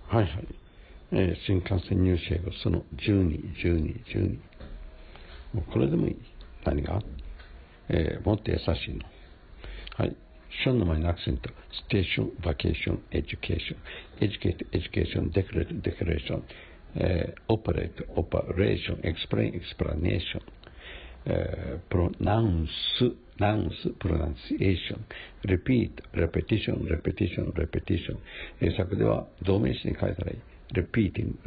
はいはい。新幹線入試英語その12。もうこれでもいい。何がもっと優しいの。はい。ションの前のアクセント。ステーション、バケーション、エデュケーション。エデュケート、エデュケーション、デクレーション。オペレート、オペレーション、エクスプレイン、エクスプラネーション。プロナウンス、プロナンシエーション。リピート、レペティション。英作では動名詞に変えたらいい。repeating,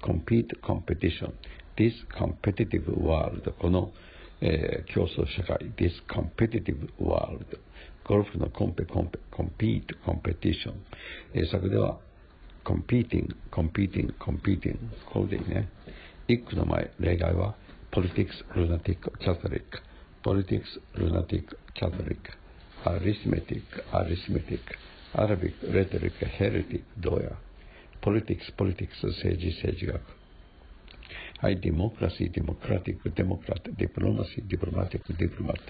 compete, competition, this competitive world この、競争社会 this competitive world ゴルフのcompete, competition 英作では competing これでいいね。一句の前例外は politics, lunatic, Catholic politics, lunatic, Catholic arithmetic, Arabic, rhetoric, heretic どうやpolitics 政治学はい、democracy, democratic, democrat, diplomacy, diplomatic, diplomat,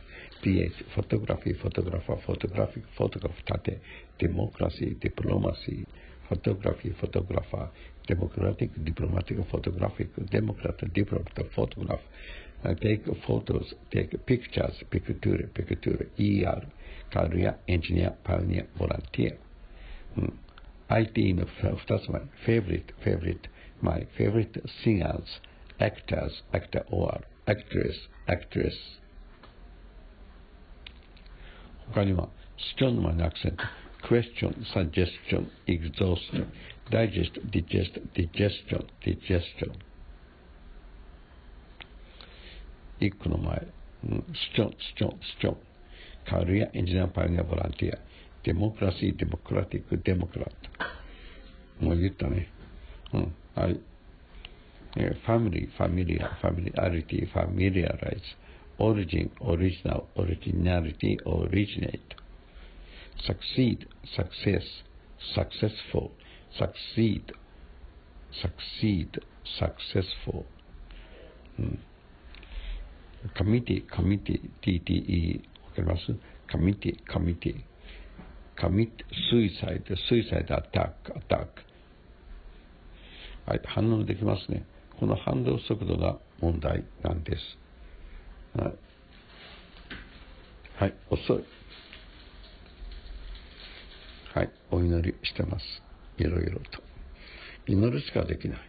ph, photography, photographer, photographic, photograph 縦 democracy, diplomacy, photography, photographer, democratic, diplomatic, photographic, democrat, diplomat, photograph, take photos, take pictures, picture, er, career, engineer, pioneer, volunteer IT の2つ前 favorite my favorite singers actor or actress 他には strong の前のアクセント question suggestion exhaustion digest digestion 一句の前 strong career engineer pioneer volunteer democracy democratic democrat もう言ったね。はい。family, familiarity, familiarize, origin, original, originality, originate, succeed, success, successful, succeed, successful, committee, TTE わかります？ committee, commit, suicide, attack はい、反応できますね。この反応速度が問題なんです。はい、遅い。はい、お祈りしてます。いろいろと。祈るしかできない。